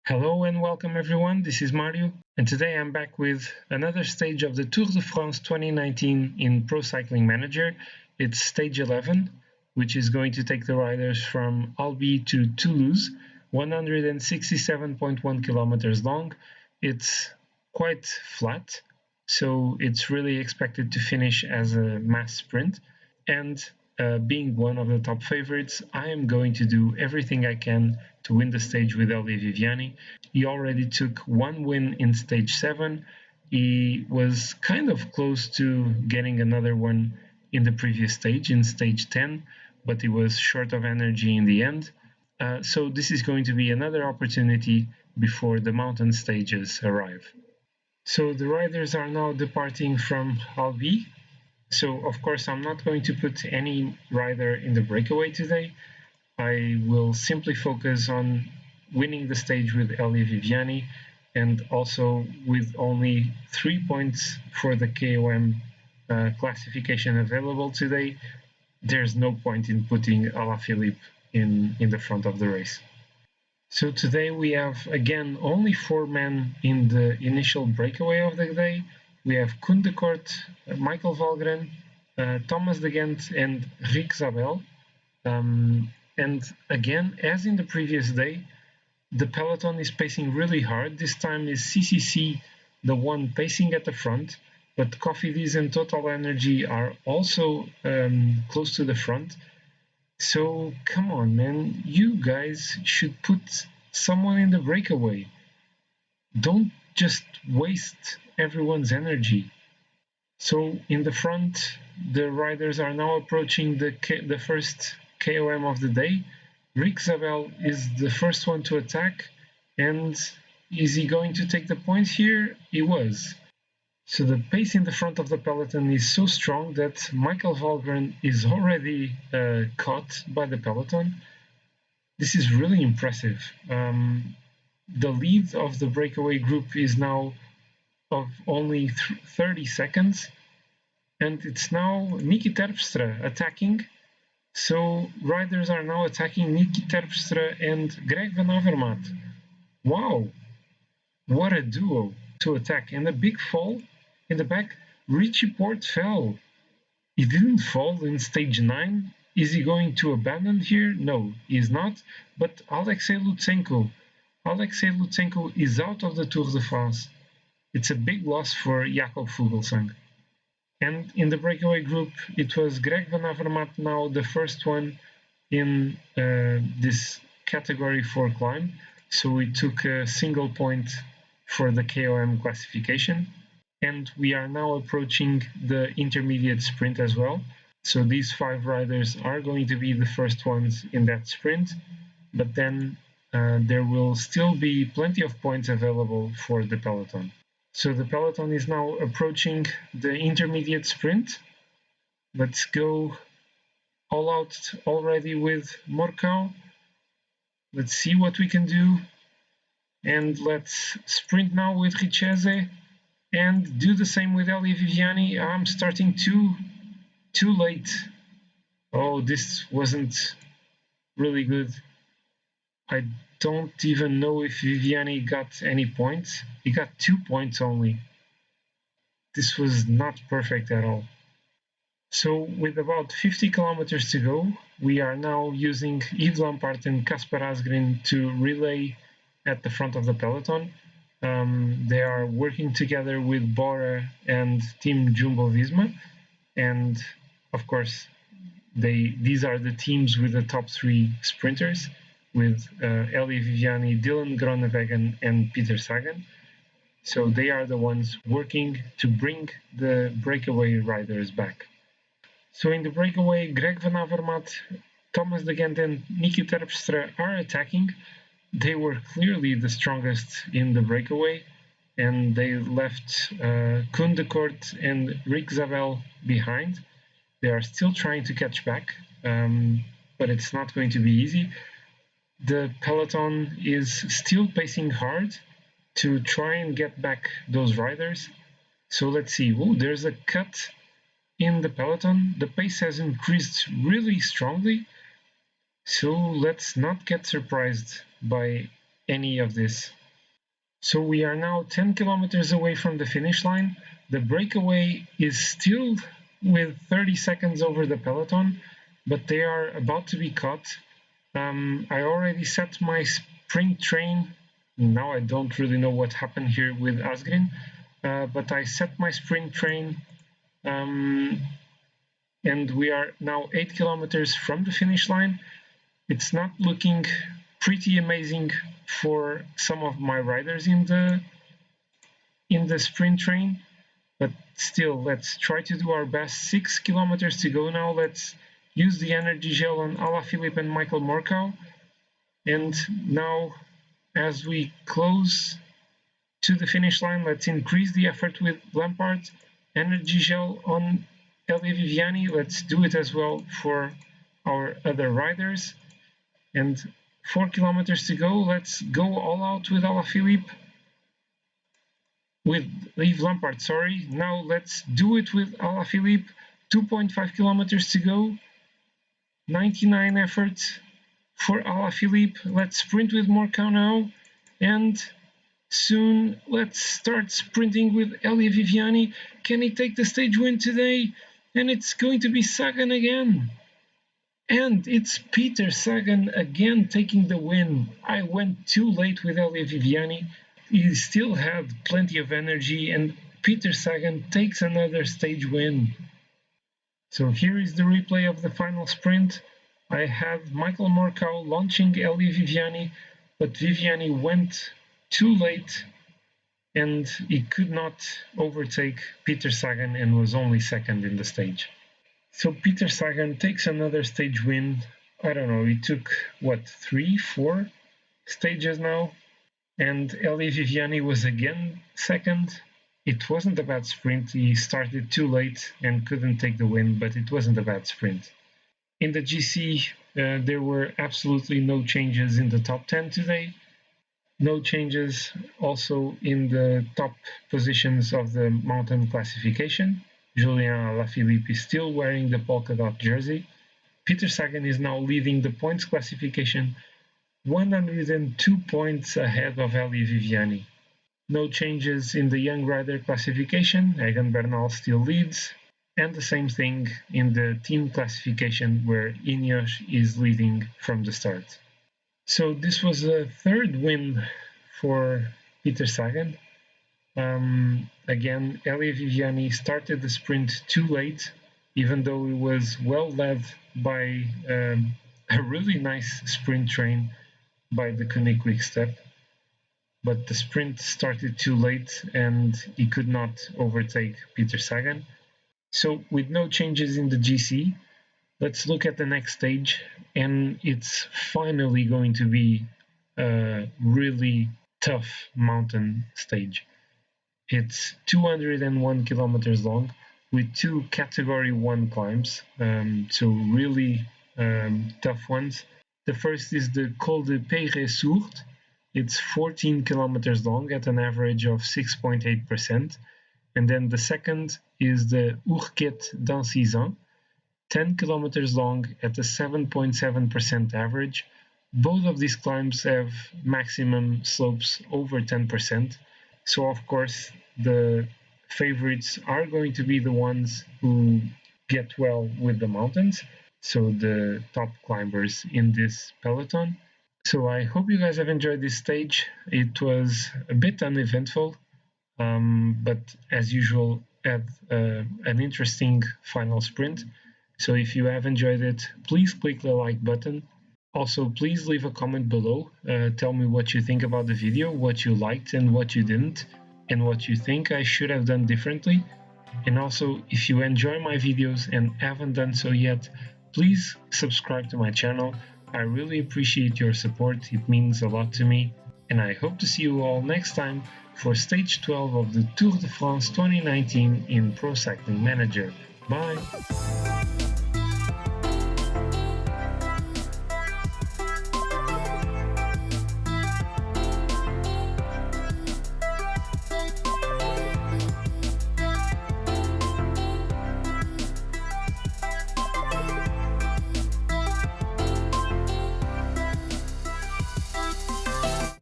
Hello and welcome everyone, this is Mario, and today I'm back with another stage of the Tour de France 2019 in Pro Cycling Manager. It's stage 11, which is going to take the riders from Albi to Toulouse, 167.1 kilometers long. It's quite flat, so it's really expected to finish as a mass sprint. And being one of the top favorites, I am going to do everything I can to win the stage with Albi Viviani. He already took one win in stage 7. He was kind of close to getting another one in the previous stage, in stage 10, but he was short of energy in the end. So this is going to be another opportunity before the mountain stages arrive. So the riders are now departing from Albi. So of course I'm not going to put any rider in the breakaway today. I will simply focus on winning the stage with Albi Viviani, and also with only 3 points for the KOM classification available today, there's no point in putting Alaphilippe in the front of the race. So today we have again only 4 men in the initial breakaway of the day. We have Koen de Kort, Michael Valgren, Thomas de Gent, and Rick Zabel. And again, as in the previous day, the peloton is pacing really hard. This time is CCC the one pacing at the front, but Cofidis and Total Energy are also close to the front. So come on, man, you guys should put someone in the breakaway. Don't just waste everyone's energy. So in the front, the riders are now approaching the first KOM of the day. Rick Zabel is the first one to attack, and is he going to take the points here? He was. So the pace in the front of the peloton is so strong that Michael Valgren is already caught by the peloton. This is really impressive. The lead of the breakaway group is now of only 30 seconds, and it's now Niki Terpstra attacking. So riders are now attacking Niki Terpstra and Greg van Avermaet. Wow, what a duo to attack. And a big fall in the back. Richie Porte fell. He didn't fall in stage 9. Is he going to abandon here? No, he's not. But Alexei Lutsenko is out of the Tour de France. It's a big loss for Jakob Fuglsang. And in the breakaway group, it was Greg van Avermaet now the first one in this category for climb. So we took a single point for the KOM classification. And we are now approaching the intermediate sprint as well. So these 5 riders are going to be the first ones in that sprint. But then there will still be plenty of points available for the peloton. So the peloton is now approaching the intermediate sprint. Let's go all out already with Morcau. Let's see what we can do. And let's sprint now with Richese and do the same with Albi Viviani. I'm starting too late. Oh, this wasn't really good. I don't even know if Viviani got any points. He got 2 points only. This was not perfect at all. So with about 50 kilometers to go, we are now using Yves Lampart and Kasper Asgreen to relay at the front of the peloton. They are working together with Bora and Team Jumbo-Visma, and of course these are the teams with the top 3 sprinters, with Albi Viviani, Dylan Groenewegen, and Peter Sagan. So they are the ones working to bring the breakaway riders back. So in the breakaway, Greg van Avermaet, Thomas de Gent, and Niki Terpstra are attacking. They were clearly the strongest in the breakaway, and they left Koen de Kort and Rick Zabel behind. They are still trying to catch back, but it's not going to be easy. The peloton is still pacing hard to try and get back those riders. So let's see. Oh, there's a cut in the peloton. The pace has increased really strongly. So let's not get surprised by any of this. So we are now 10 kilometers away from the finish line. The breakaway is still with 30 seconds over the peloton, but they are about to be caught. I already set my sprint train. Now I don't really know what happened here with Asgreen, but I set my sprint train, and we are now 8 kilometers from the finish line. It's not looking pretty amazing for some of my riders in the sprint train, but still, let's try to do our best. 6 kilometers to go now. Let's use the energy gel on Alaphilippe and Michael Morkov. And now, as we close to the finish line, let's increase the effort with Lampard. Energy gel on Viviani. Let's do it as well for our other riders. And 4 kilometers to go. Let's go all out with Alaphilippe. With Lampard, sorry. Now let's do it with Alaphilippe. 2.5 kilometers to go. 99 efforts for Alaphilippe. Let's sprint with Morkov now. And soon let's start sprinting with Viviani. Can he take the stage win today? And it's going to be Sagan again. And it's Peter Sagan again taking the win. I went too late with Viviani. He still had plenty of energy, and Peter Sagan takes another stage win. So here is the replay of the final sprint. I had Michael Morkov launching Viviani, but Viviani went too late and he could not overtake Peter Sagan and was only second in the stage. So Peter Sagan takes another stage win. I don't know, it took, 3, 4 stages now? And Viviani was again second. It wasn't a bad sprint. He started too late and couldn't take the win, but it wasn't a bad sprint. In the GC, there were absolutely no changes in the top 10 today. No changes also in the top positions of the mountain classification. Julien Alaphilippe is still wearing the polka dot jersey. Peter Sagan is now leading the points classification, 102 points ahead of Viviani. No changes in the young rider classification. Egan Bernal still leads. And the same thing in the team classification, where Ineos is leading from the start. So this was a third win for Peter Sagan. Again, Viviani started the sprint too late, even though it was well led by a really nice sprint train by the Deceuninck Quick-Step. But the sprint started too late and he could not overtake Peter Sagan. So with no changes in the GC, let's look at the next stage, and it's finally going to be a really tough mountain stage. It's 201 kilometers long with 2 category 1 climbs, so really tough ones. The first is the Col de Pyrenees. It's 14 kilometers long at an average of 6.8%. And then the second is the Ourquette d'Ancizan, 10 kilometers long at a 7.7% average. Both of these climbs have maximum slopes over 10%. So of course, the favorites are going to be the ones who get well with the mountains. So the top climbers in this peloton. So I hope you guys have enjoyed this stage. It was a bit uneventful, but as usual, had an interesting final sprint. So if you have enjoyed it, please click the like button. Also, please leave a comment below. Tell me what you think about the video, what you liked and what you didn't, and what you think I should have done differently. And also, if you enjoy my videos and haven't done so yet, please subscribe to my channel. I really appreciate your support. It means a lot to me. And I hope to see you all next time for stage 12 of the Tour de France 2019 in Pro Cycling Manager. Bye!